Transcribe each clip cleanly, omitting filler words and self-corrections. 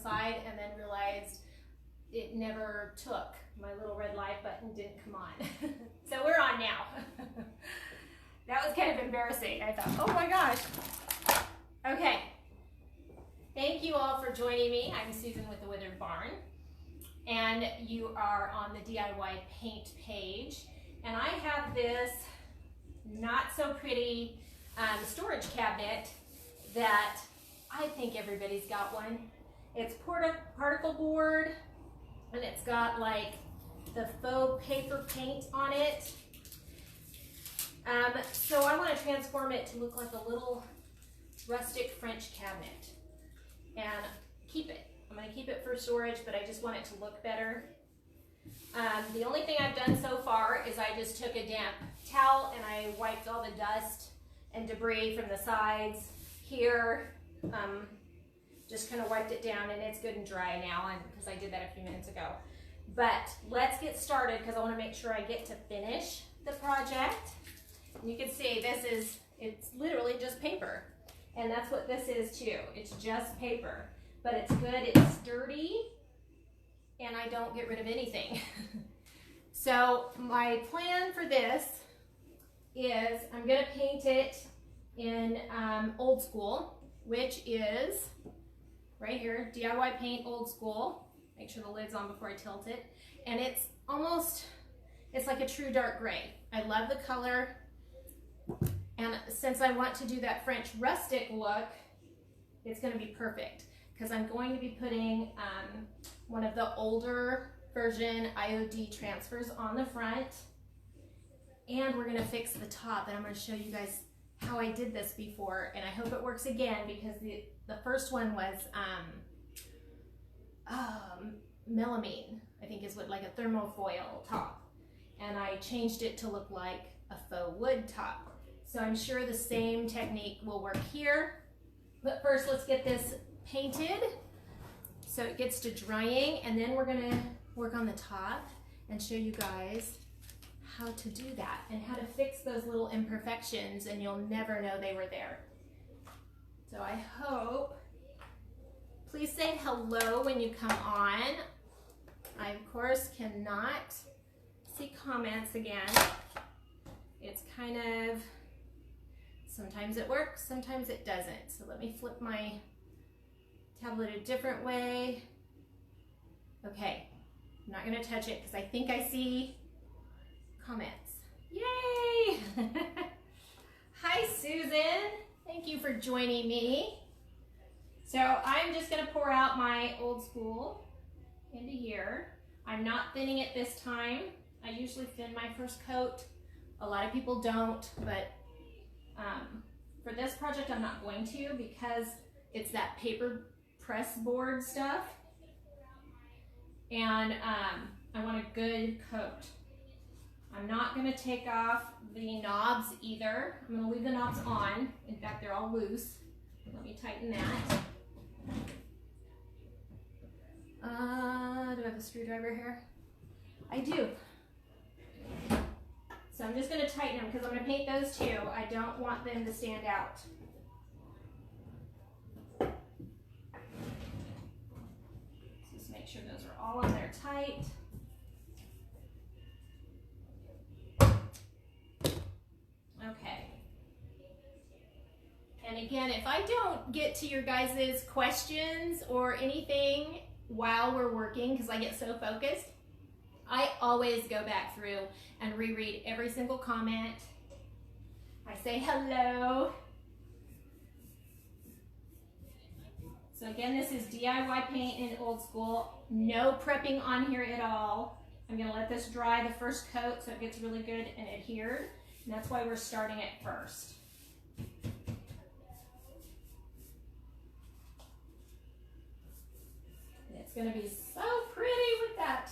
side and then realized it never took. My little red light button didn't come on. So we're on now. That was kind of embarrassing. I thought, oh my gosh. Okay. Thank you all for joining me. I'm Susan with the Withered Barn, and you are on the DIY paint page. And I have this not so pretty storage cabinet that I think everybody's got one. It's particle board, and it's got like the faux paper paint on it. So I want to transform it to look like a little rustic French cabinet and keep it. I'm going to keep it for storage, but I just want it to look better. The only thing I've done so far is I just took a damp towel and I wiped all the dust and debris from the sides here. Just kind of wiped it down, and it's good and dry now because I did that a few minutes ago. But let's get started because I want to make sure I get to finish the project. And you can see it's literally just paper. And that's what this is too. It's just paper, but it's good, it's sturdy, and I don't get rid of anything. So my plan for this is I'm gonna paint it in old school, which is right here, DIY paint old school. Make sure the lid's on before I tilt it. And it's like a true dark gray. I love the color. And since I want to do that French rustic look, it's going to be perfect because I'm going to be putting one of the older version IOD transfers on the front, and we're going to fix the top, and I'm going to show you guys how I did this before, and I hope it works again because the first one was melamine, I think is what, like a thermofoil top, and I changed it to look like a faux wood top. So I'm sure the same technique will work here. But first, let's get this painted so it gets to drying, and then we're gonna work on the top and show you guys how to do that and how to fix those little imperfections, and you'll never know they were there. So I hope, please say hello when you come on. I, of course, cannot see comments again. It's kind of, sometimes it works, sometimes it doesn't. So let me flip my tablet a different way. Okay, I'm not gonna touch it because I think I see comments. Yay! Hi, Susan. Thank you for joining me. So I'm just gonna pour out my old school into here. I'm not thinning it this time. I usually thin my first coat. A lot of people don't, but for this project I'm not going to because it's that paper press board stuff, and I want a good coat. I'm not going to take off the knobs either. I'm going to leave the knobs on. In fact, they're all loose. Let me tighten that. Do I have a screwdriver here? I do. So I'm just going to tighten them because I'm going to paint those too. I don't want them to stand out. Just make sure those are all on there tight. Okay. And again, if I don't get to your guys' questions or anything while we're working, because I get so focused, I always go back through and reread every single comment. I say hello. So again, this is DIY paint in old school. No prepping on here at all. I'm gonna let this dry the first coat so it gets really good and adhered. And that's why we're starting it first. And it's gonna be so pretty with that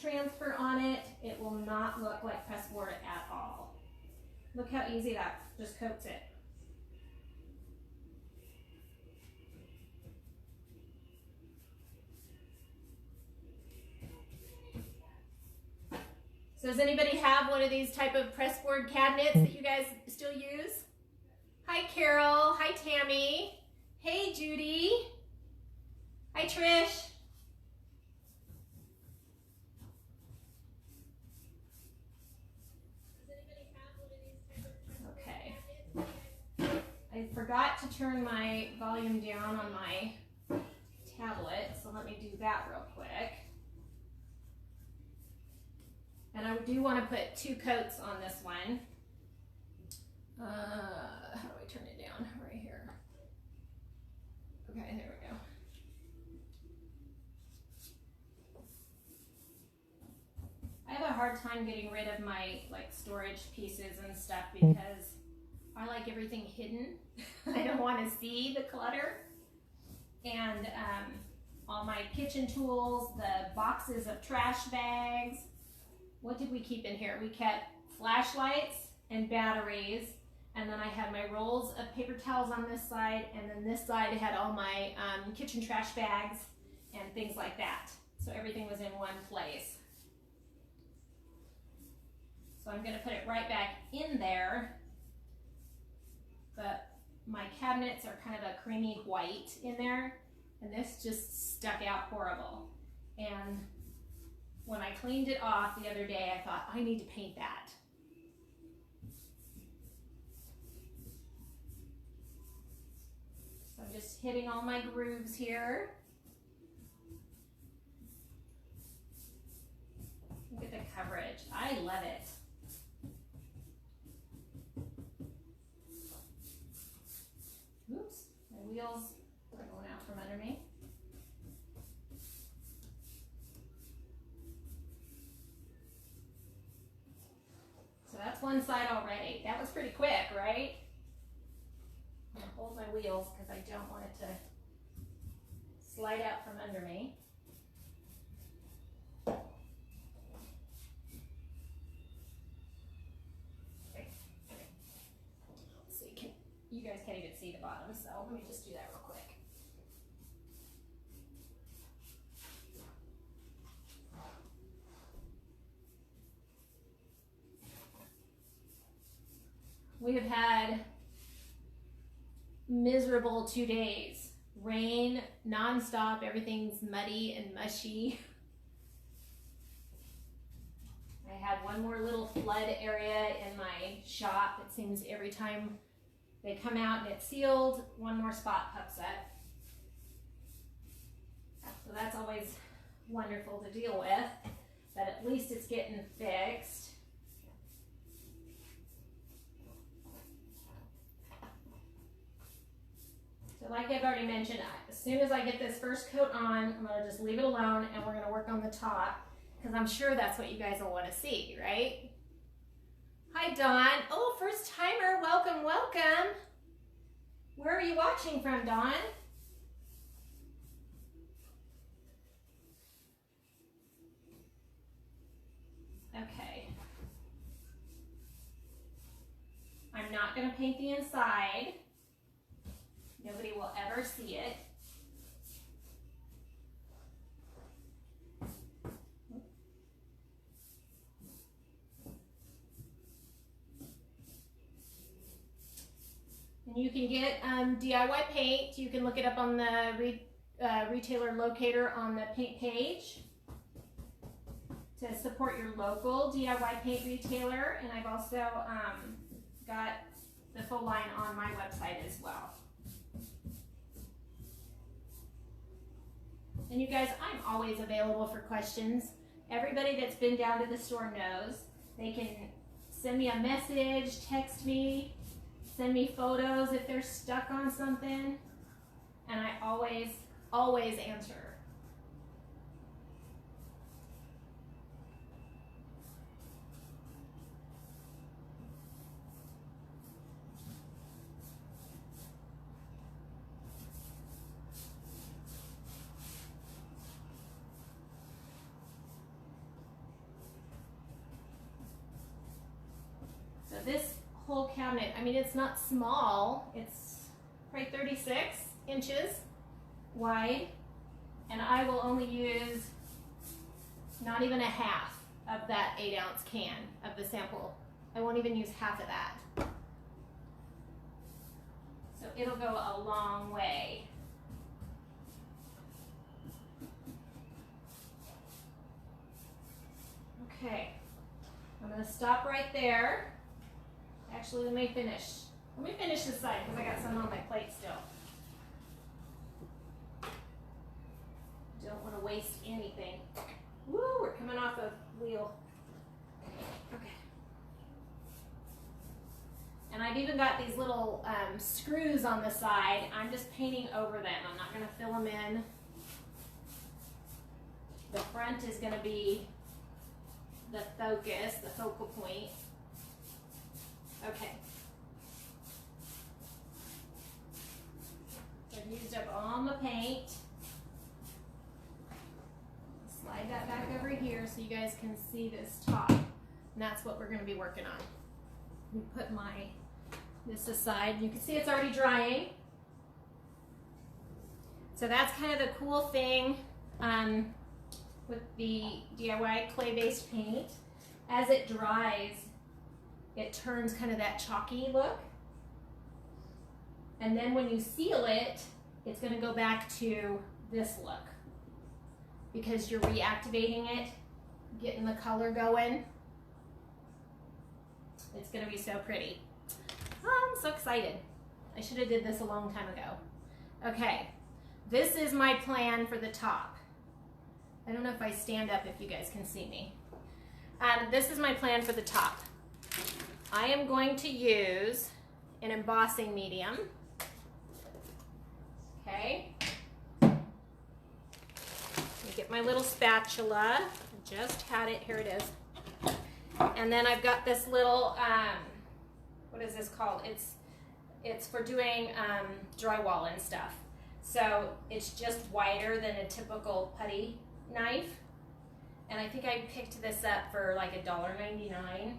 transfer on it. It will not look like pressboard at all. Look how easy that just coats it. So does anybody have one of these type of pressboard cabinets that you guys still use? Hi Carol, hi Tammy, hey Judy. Hi, Trish. Okay. I forgot to turn my volume down on my tablet, so let me do that real quick. And I do want to put 2 coats on this one. How do I turn it down? Right here. Okay, there we go. I have a hard time getting rid of my storage pieces and stuff because I like everything hidden. I don't want to see the clutter. And all my kitchen tools, the boxes of trash bags. What did we keep in here? We kept flashlights and batteries. And then I had my rolls of paper towels on this side. And then this side had all my kitchen trash bags and things like that. So everything was in one place. So I'm going to put it right back in there. But my cabinets are kind of a creamy white in there. And this just stuck out horrible. And when I cleaned it off the other day, I thought, I need to paint that. So I'm just hitting all my grooves here. Look at the coverage. I love it. Oops, my wheels are going out from under me. So that's one side already. That was pretty quick, right? I'm gonna hold my wheels because I don't want it to slide out from under me. Okay. Let's see, you guys can't even see the bottom, so let me just do that real quick. We have had miserable 2 days. Rain nonstop, everything's muddy and mushy. I had one more little flood area in my shop. It seems every time they come out and it's sealed, one more spot pops up. So that's always wonderful to deal with, but at least it's getting fixed. So like I've already mentioned, as soon as I get this first coat on, I'm going to just leave it alone and we're going to work on the top because I'm sure that's what you guys will want to see, right? Hi, Dawn. Oh, first timer. Welcome, welcome. Where are you watching from, Dawn? Okay. I'm not going to paint the inside. Nobody will ever see it. And you can get DIY paint. You can look it up on the retailer locator on the paint page to support your local DIY paint retailer. And I've also got the full line on my website as well. And you guys, I'm always available for questions. Everybody that's been down to the store knows. They can send me a message, text me, send me photos if they're stuck on something. And I always answer. This whole cabinet, I mean, it's not small. It's probably 36 inches wide, and I will only use not even a half of that 8-ounce can of the sample. I won't even use half of that. So it'll go a long way. Okay, I'm gonna stop right there. Actually, let me finish this side because I got some on my plate still. Don't want to waste anything. Woo, we're coming off a wheel. Okay. And I've even got these little screws on the side. I'm just painting over them. I'm not going to fill them in. The front is going to be the focus, the focal point. Okay. So I've used up all my paint. Slide that back over here so you guys can see this top. And that's what we're going to be working on. Let me put this aside. You can see it's already drying. So that's kind of the cool thing with the DIY clay-based paint. As it dries, it turns kind of that chalky look. And then when you seal it, it's going to go back to this look because you're reactivating it, getting the color going. It's going to be so pretty. Oh, I'm so excited. I should have did this a long time ago. Okay, this is my plan for the top. I don't know if I stand up if you guys can see me. This is my plan for the top. I am going to use an embossing medium. Okay. Let me get my little spatula. I just had it. Here it is. And then I've got this little, what is this called? It's for doing drywall and stuff. So it's just wider than a typical putty knife. And I think I picked this up for like $1.99.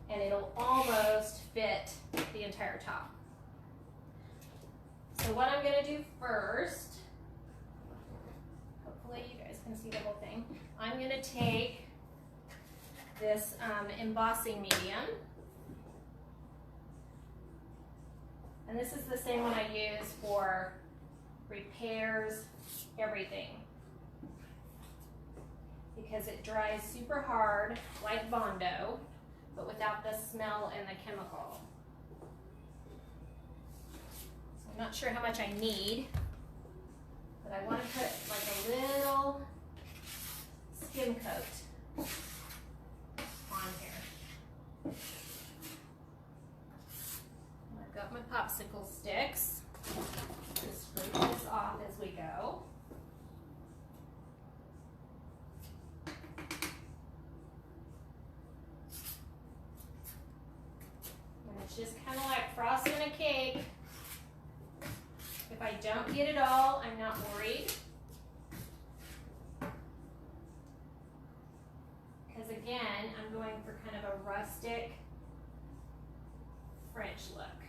And it'll almost fit the entire top. So what I'm going to do first, hopefully you guys can see the whole thing. I'm going to take this embossing medium. And this is the same one I use for repairs, everything. Because it dries super hard, like Bondo, but without the smell and the chemical. So I'm not sure how much I need, but I want to put like a little skim coat on here. And I've got my popsicle sticks. Just scrape this off as we go. Just kind of like frosting a cake. If I don't get it all, I'm not worried. Because again, I'm going for kind of a rustic French look.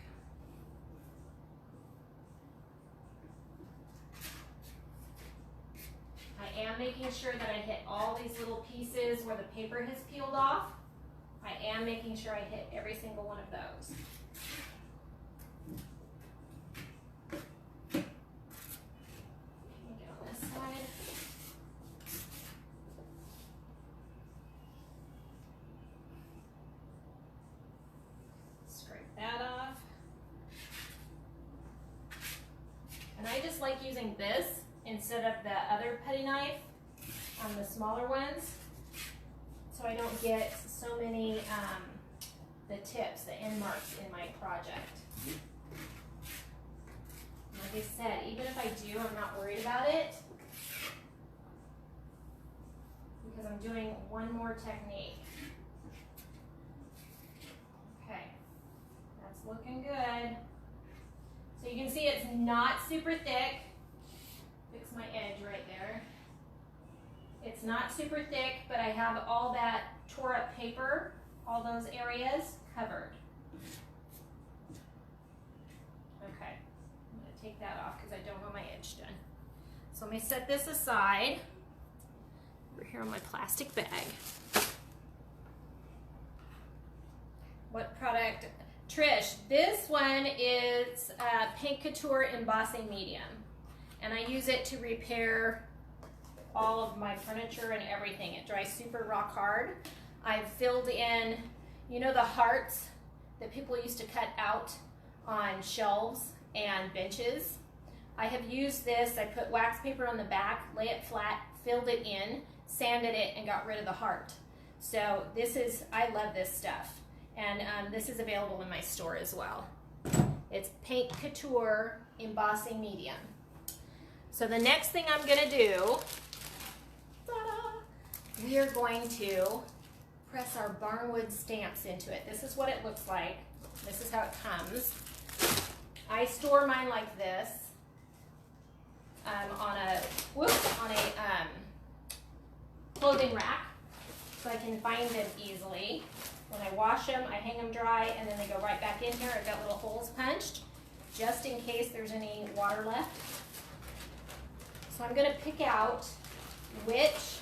I am making sure that I hit all these little pieces where the paper has peeled off. I am making sure I hit every single one of those. Let me get on this side. Scrape that off. And I just like using this instead of the other putty knife on the smaller ones. So I don't get so many, the tips, the end marks in my project. Like I said, even if I do, I'm not worried about it because I'm doing one more technique. Okay, that's looking good. So you can see it's not super thick. Fix my edge right there. It's not super thick, but I have all that tore up paper, all those areas covered. Okay, I'm going to take that off because I don't want my edge done. So let me set this aside over here on my plastic bag. What product? Trish, this one is Paint Couture Embossing Medium, and I use it to repair all of my furniture and everything. It dries super rock hard. I've filled in, you know, the hearts that people used to cut out on shelves and benches. I have used this. I put wax paper on the back, lay it flat, filled it in, sanded it, and got rid of the heart. So this is, I love this stuff. And this is available in my store as well. It's Paint Couture Embossing Medium. So the next thing I'm gonna do, we are going to press our Barnwood stamps into it. This is what it looks like. This is how it comes. I store mine like this on a clothing rack so I can find them easily. When I wash them, I hang them dry, and then they go right back in here. I've got little holes punched just in case there's any water left. So I'm going to pick out which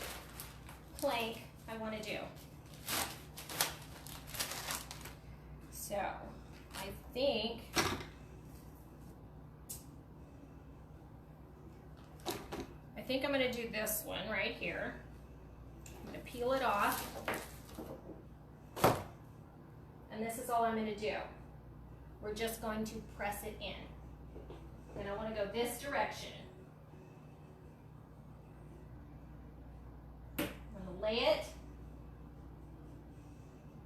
plank I want to do. So I think I'm going to do this one right here. I'm going to peel it off. And this is all I'm going to do. We're just going to press it in. And I want to go this direction. I'm going to lay it,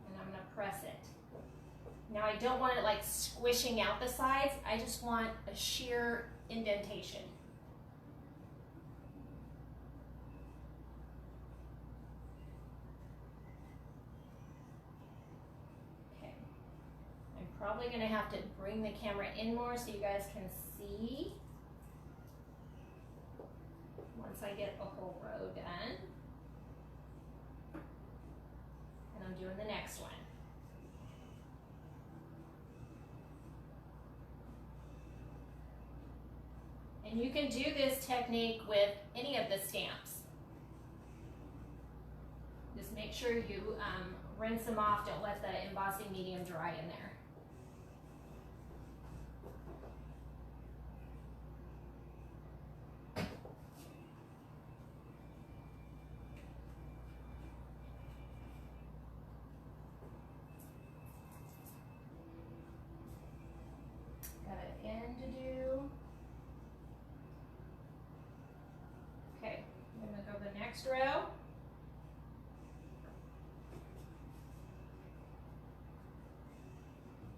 and I'm going to press it. Now I don't want it like squishing out the sides. I just want a sheer indentation. Probably going to have to bring the camera in more so you guys can see once I get a whole row done. And I'm doing the next one. And you can do this technique with any of the stamps. Just make sure you rinse them off. Don't let the embossing medium dry in there. To do. Okay, I'm going to go the next row.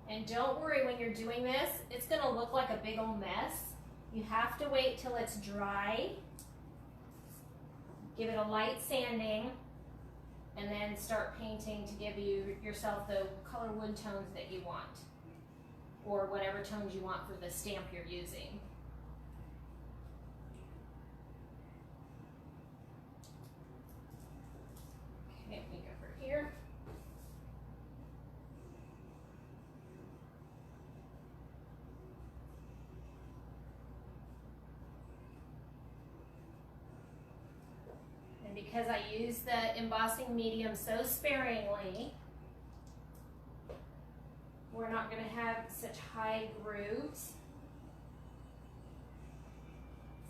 And don't worry when you're doing this, it's going to look like a big old mess. You have to wait till it's dry. Give it a light sanding, and then start painting to give yourself the color wood tones that you want, or whatever tones you want for the stamp you're using. Okay, let me go over here. And because I use the embossing medium so sparingly, we're not going to have such high grooves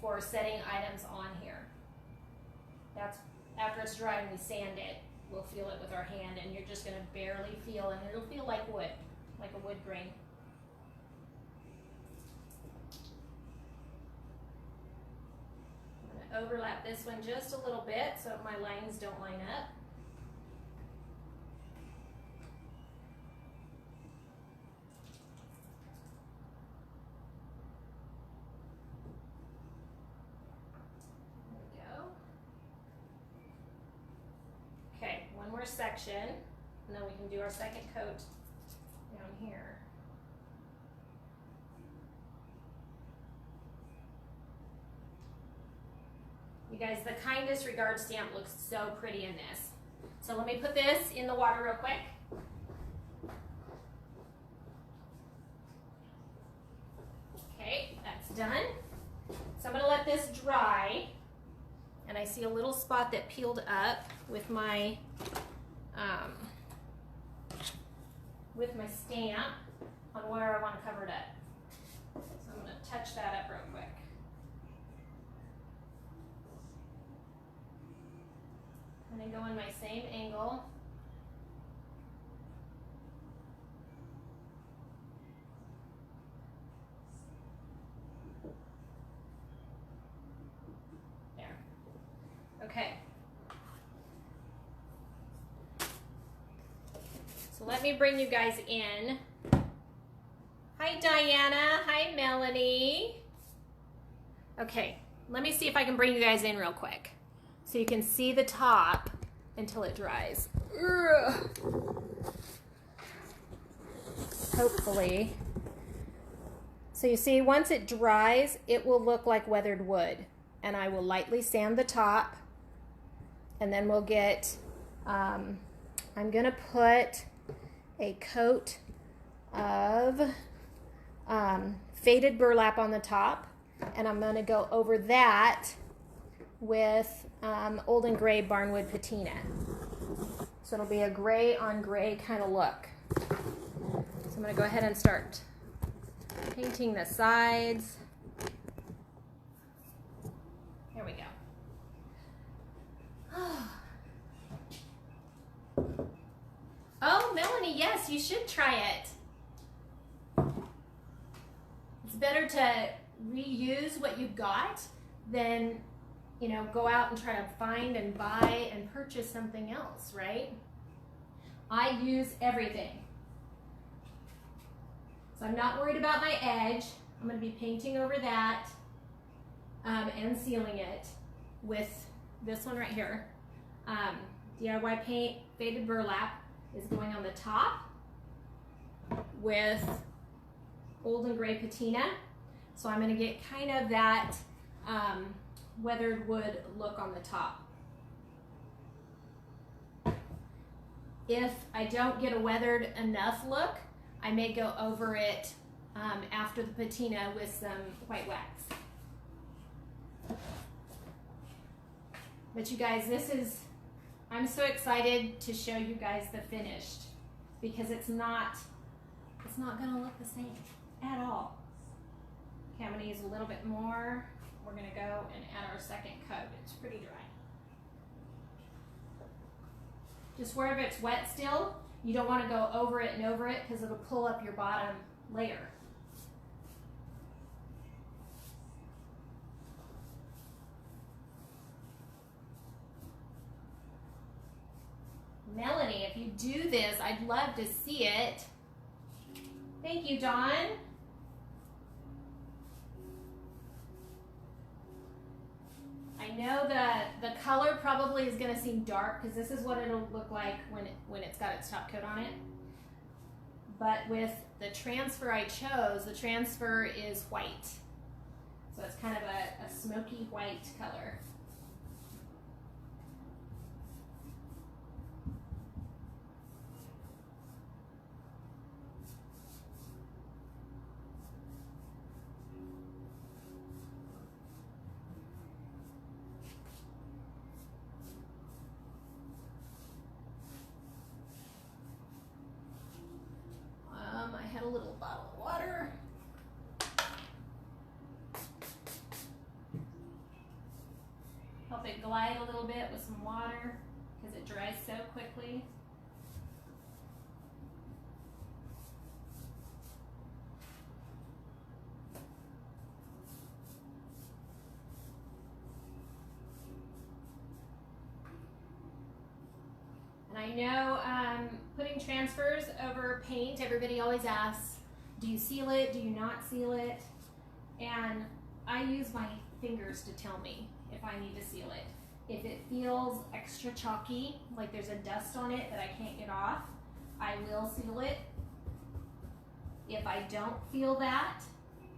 for setting items on here. That's after it's dry and we sand it, we'll feel it with our hand, and you're just going to barely feel, and it'll feel like wood, like a wood grain. I'm going to overlap this one just a little bit so my lines don't line up. Section, and then we can do our second coat down here. You guys, the kind disregard stamp looks so pretty in this. So let me put this in the water real quick. Okay, that's done. So I'm going to let this dry, and I see a little spot that peeled up with my stamp on where I want to cover it up. So I'm going to touch that up real quick. going to go in my same angle. There. Okay. So let me bring you guys in. Hi Diana, hi Melanie. Okay, let me see if I can bring you guys in real quick so you can see the top until it dries. Ugh. Hopefully. So you see, once it dries, it will look like weathered wood. And I will lightly sand the top, and then we'll get, I'm gonna put a coat of faded burlap on the top, and I'm going to go over that with old and gray Barnwood patina. So it'll be a gray on gray kind of look. So I'm going to go ahead and start painting the sides. There we go. Oh, Melanie, yes, you should try it. It's better to reuse what you got than, you know, go out and try to find and buy and purchase something else, right? I use everything. So I'm not worried about my edge. I'm going to be painting over that and sealing it with this one right here. DIY Paint Faded Burlap is going on the top with old and gray patina. So I'm going to get kind of that weathered wood look on the top. If I don't get a weathered enough look, I may go over it after the patina with some white wax. But you guys, I'm so excited to show you guys the finished, because it's not going to look the same at all. Okay, I'm going to use a little bit more. We're going to go and add our second coat. It's pretty dry. Just wherever it's wet still, you don't want to go over it and over it, because it'll pull up your bottom layer. Melanie, if you do this, I'd love to see it. Thank you, Dawn. I know the color probably is going to seem dark, because this is what it'll look like when it's got its top coat on it. But with the transfer I chose, the transfer is white. So it's kind of a smoky white color. I had a little bottle of water. Help it glide a little bit with some water, because it dries so quickly. And I know putting transfers over paint, everybody always asks, do you seal it? Do you not seal it? And I use my fingers to tell me if I need to seal it. If it feels extra chalky, like there's a dust on it that I can't get off, I will seal it. If I don't feel that,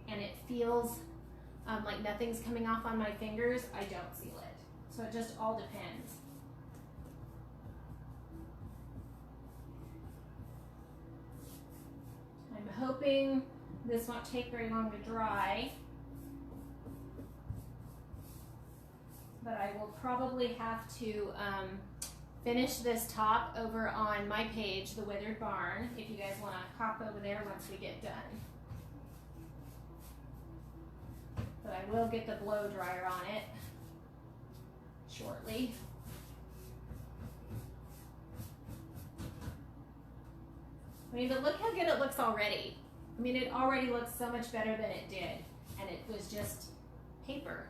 and it feels like nothing's coming off on my fingers, I don't seal it. So it just all depends. I'm hoping this won't take very long to dry, but I will probably have to finish this top over on my page, The Withered Barn, if you guys want to hop over there once we get done. But I will get the blow dryer on it shortly. I mean, but look how good it looks already. I mean, it already looks so much better than it did, and it was just paper.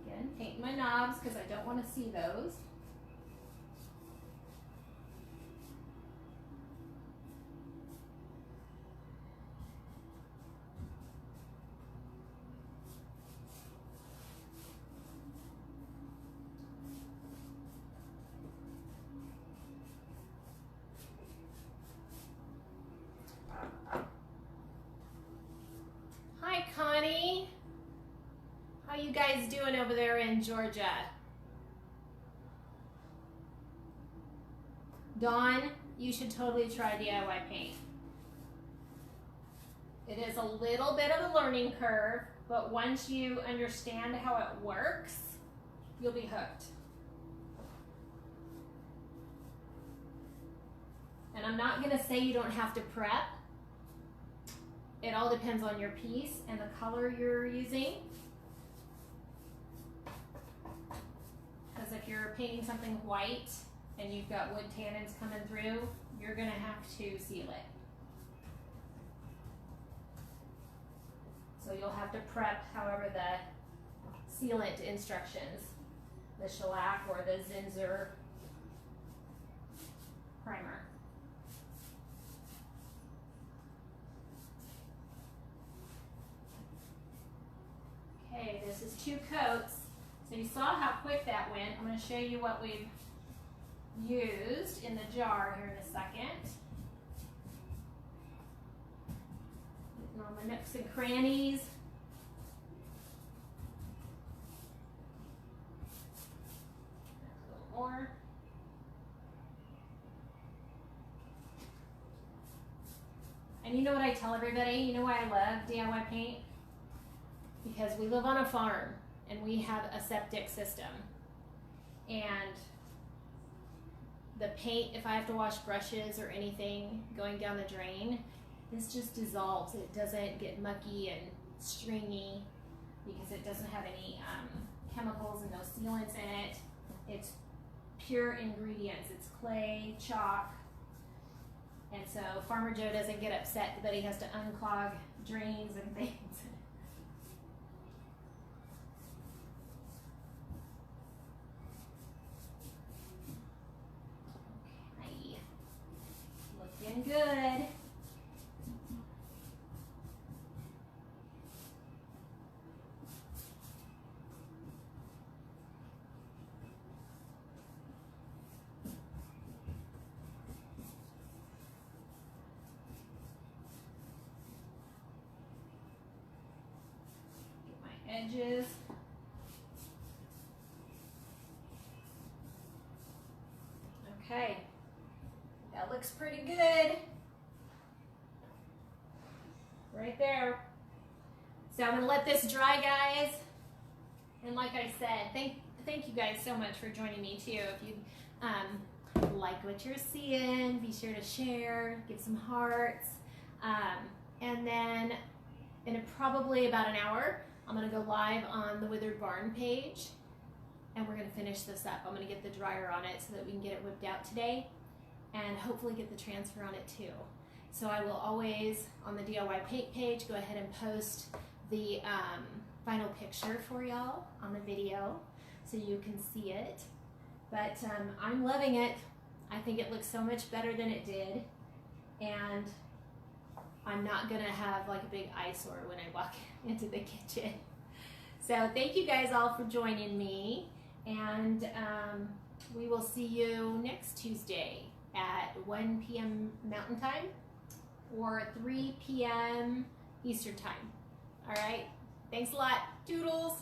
Again, paint my knobs because I don't want to see those. Hi, Connie. How you guys doing over there in Georgia? Dawn, you should totally try DIY paint. It is a little bit of a learning curve, but once you understand how it works, you'll be hooked. And I'm not gonna say you don't have to prep. It all depends on your piece and the color you're using. Because if you're painting something white and you've got wood tannins coming through, you're gonna have to seal it. So you'll have to prep however the sealant instructions, the shellac or the Zinsser primer. Okay, this is 2 coats. So you saw how quick that went. I'm going to show you what we've used in the jar here in a second. Getting all my nooks and crannies. A little more. And you know what I tell everybody? You know why I love DIY paint? Because we live on a farm and we have a septic system, and the paint, if I have to wash brushes or anything going down the drain, this just dissolves. It doesn't get mucky and stringy because it doesn't have any chemicals and no sealants in it. It's pure ingredients. It's clay, chalk, and so Farmer Joe doesn't get upset that he has to unclog drains and things. Looking good. Get my edges. Okay. That looks pretty good. Right there. So I'm gonna let this dry, guys. And like I said, thank you guys so much for joining me too. If you like what you're seeing, be sure to share, give some hearts. And then in probably about an hour, I'm gonna go live on the Withered Barn page, and we're gonna finish this up. I'm gonna get the dryer on it so that we can get it whipped out today, and hopefully get the transfer on it too. So I will always, on the DIY paint page, go ahead and post the final picture for y'all on the video so you can see it. But I'm loving it. I think it looks so much better than it did. And I'm not gonna have like a big eyesore when I walk into the kitchen. So thank you guys all for joining me. And we will see you next Tuesday at 1 p.m. Mountain Time or 3 p.m. Eastern Time. All right, thanks a lot. Doodles.